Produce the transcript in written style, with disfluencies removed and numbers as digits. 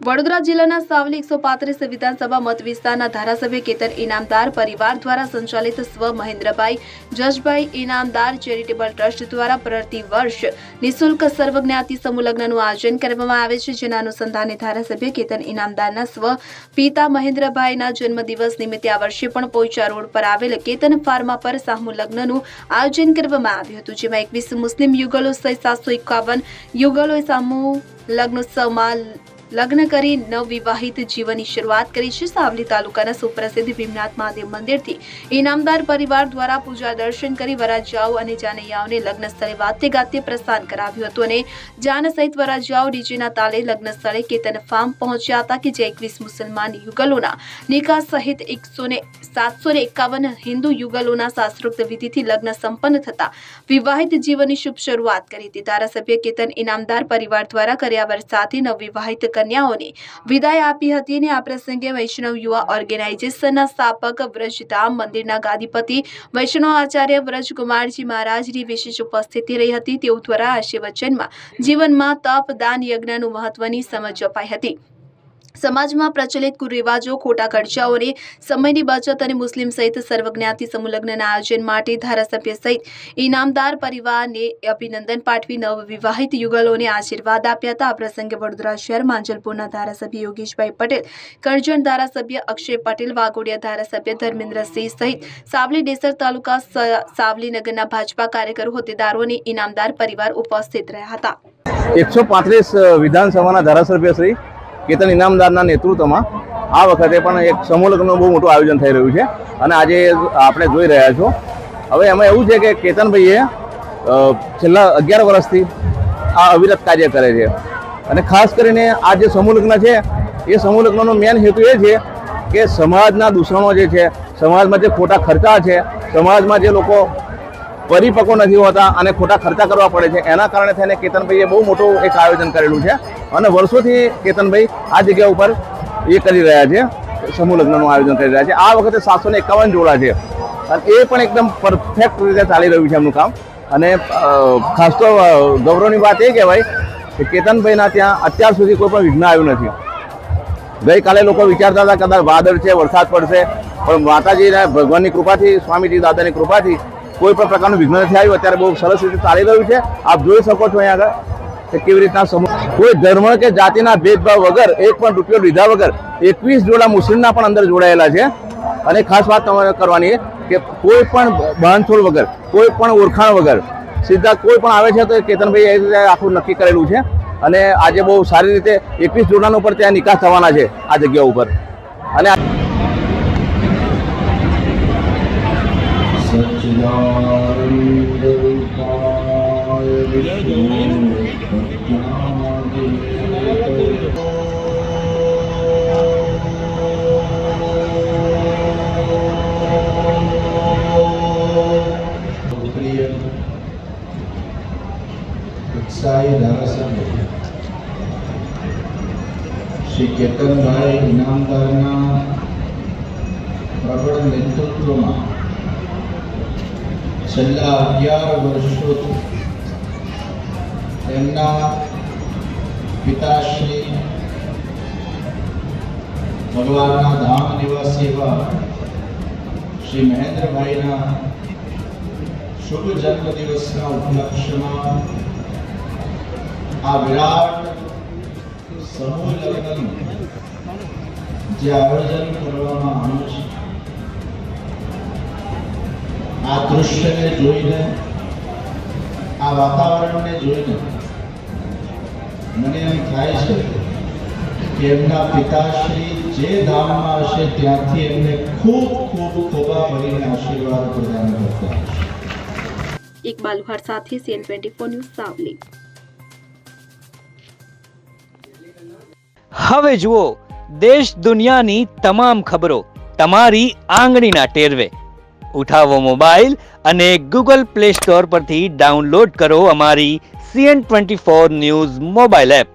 વડોદરા જિલ્લાના સાવલી 135 વિધાનસભા મત વિસ્તારના ધારાસભ્ય કેતન ઇનામદાર પરિવાર દ્વારા સંચાલિત સ્વ મહેન્દ્રભાઈ જશભાઈ ઇનામદાર ચેરિટેબલ ટ્રસ્ટ દ્વારા પ્રતિ વર્ષ નિઃશુલ્ક સર્વજ્ઞાતિ સમૂહ લગ્નનું આયોજન કરવામાં આવે છે, જેના અનુસંધાને ધારાસભ્ય કેતન ઇનામદારના સ્વ પિતા મહેન્દ્રભાઈના જન્મદિવસ નિમિત્તે આ વર્ષે પણ પોઈચા રોડ પર આવેલ કેતન ફાર્મા પર સમૂહ લગ્નનું આયોજન કરવામાં આવ્યું હતું, જેમાં 21 મુસ્લિમ યુગલો સહિત 751 યુગલોએ સમૂહ લગ્નોત્સવમાં લગ્ન કરી નવવિવાહિત જીવનની શરૂઆત કરી છે। સાવલી તાલુકાના સુપ્રસિદ્ધ ભીમનાથ મહાદેવ મંદિરથી ઇનામદાર પરિવાર દ્વારા પૂજા દર્શન કરી વરાજાઓ અને જાનૈયાઓને લગ્ન સ્થળે વાતે ગાતે પ્રસ્થાન કરાવ્યું હતું અને જાન સહિત વરાજાઓ ડીજેના તાલે લગ્ન સ્થળે કેતન ફાર્મ પહોંચ્યા હતા કે જે 21 મુસલમાન યુગલોના નિકાહ સહિત 751 હિન્દુ યુગલોના શાસ્ત્રોક્ત વિધિથી લગ્ન સંપન્ન થતા વિવાહિત જીવનની શુભ શરૂઆત કરી હતી। ધારાસભ્ય કેતન ઇનામદાર પરિવાર દ્વારા કર્યાવર સાથે નવવિવાહિત કન્યાઓને વિદાય આપી હતી અને આ પ્રસંગે વૈષ્ણવ યુવા ઓર્ગેનાઇઝેશનના સ્થાપક વ્રજધામ મંદિરના ગાદીપતિ વૈષ્ણવ આચાર્ય વ્રજકુમારજી મહારાજની વિશેષ ઉપસ્થિતિ રહી હતી। તેઓ દ્વારા આશીર્વચનમાં જીવનમાં તપ દાન યજ્ઞનું મહત્વની સમજ અપાઈ હતી। સમાજમાં પ્રચલિત કુરિવાજો ખોટા ખર્ચાઓને સમયની બચત અને મુસ્લિમ સહિત સર્વજ્ઞાતિ સમૂહ લગ્નના આયોજન માટે ધારાસભ્ય સહિત ઇનામદાર પરિવારને અભિનંદન પાઠવી નવવિવાહિત યુગલોને આશીર્વાદ આપ્યા હતા। આ પ્રસંગે વડોદરા શહેર માંજલપુરના ધારાસભ્ય યોગેશભાઈ પટેલ, કરજણ ધારાસભ્ય અક્ષય પટેલ, વાઘોડિયા ધારાસભ્ય ધર્મેન્દ્રસિંહ સહિત સાવલી ડેસર તાલુકા સાવલી નગરના ભાજપા કાર્યકરો, હોદ્દેદારો અને ઇનામદાર પરિવાર ઉપસ્થિત રહ્યા હતા। 135 વિધાનસભાના ધારાસભ્ય શ્રી કેતન ઇનામદારના નેતૃત્વમાં આ વખતે પણ એક સમૂહ લગ્નનું બહુ મોટું આયોજન થઈ રહ્યું છે અને આજે આપણે જોઈ રહ્યા છો। હવે એમાં એવું છે કે કેતનભાઈએ છેલ્લા 11 વર્ષથી આ અવિરત કાર્ય કરે છે અને ખાસ કરીને આ જે સમૂહ લગ્ન છે એ સમૂહ લગ્નનો મેન હેતુ એ છે કે સમાજના દૂષણો જે છે, સમાજમાં જે ખોટા ખર્ચા છે, સમાજમાં જે લોકો પરિપક્વ નથી હોતા અને ખોટા ખર્ચા કરવા પડે છે, એના કારણે થઈને કેતનભાઈએ બહુ મોટું એક આયોજન કરેલું છે અને વર્ષોથી કેતનભાઈ આ જગ્યા ઉપર એ કરી રહ્યા છે, સમૂહ લગ્નનું આયોજન કરી રહ્યા છે। આ વખતે 751 જોડા છે અને એ પણ એકદમ પરફેક્ટ રીતે ચાલી રહ્યું છે એમનું કામ અને ખાસ તો ગૌરવની વાત એ કહેવાય કે કેતનભાઈના ત્યાં અત્યાર સુધી કોઈ પણ વિઘ્ન આવ્યું નથી। ગઈકાલે લોકો વિચારતા હતા કદાચ વાદળ છે, વરસાદ પડશે, પણ માતાજીના ભગવાનની કૃપાથી, સ્વામીજી દાદાની કૃપાથી કોઈ પણ પ્રકારનું વિઘ્ન નથી આવ્યું। અત્યારે બહુ સરસ રીતે ચાલી રહ્યું છે। આપ જોઈ શકો છો અહીંયા આગળ કે કેવી રીતના સમૂહ, કોઈ ધર્મ કે જાતિના ભેદભાવ વગર, એક પણ રૂપિયો લીધા વગર 21 જોડા મુસ્લિમના પણ અંદર જોડાયેલા છે અને ખાસ વાત તમારે કરવાની કે કોઈ પણ બાંધછોડ વગર, કોઈ પણ ઓળખાણ વગર સીધા કોઈ પણ આવે છે તો કેતનભાઈ એ રીતે આખું નક્કી કરેલું છે અને આજે બહુ સારી રીતે 21 જોડાનો ઉપર ત્યાં નિકાસ થવાના છે આ જગ્યા ઉપર અને શ્રી કેતનભાઈ ઇનામદારના પ્રબળ નેતૃત્વમાં છેલ્લા 11 વર્ષોથી તેમના પિતાશ્રી ભગવાનના ધામ નિવાસી એવા શ્રી મહેન્દ્રભાઈના શુભ જન્મદિવસના ઉપલક્ષ્યમાં આ વિરાટ સમૂહ લગ્નનું જે આયોજન કરવામાં આવ્યું છે, આ દૃશ્યને જોઈને, આ વાતાવરણને જોઈને મને એમ થાય છે કે એમના પિતાશ્રી જે ધામમાં હશે ત્યાંથી એમને ખૂબ ખૂબ ખોબા ભરીને આશીર્વાદ પ્રદાન કરતા હશે। ઇકબાલ હર સાથે CN24 ન્યૂઝ સાવલી। હવે જુઓ દેશ દુનિયાની તમામ ખબરો તમારી આંગળીના ટેરવે। ઉઠાવો મોબાઈલ અને Google Play Store પરથી ડાઉનલોડ કરો અમારી CN24 ન્યૂઝ મોબાઈલ એપ।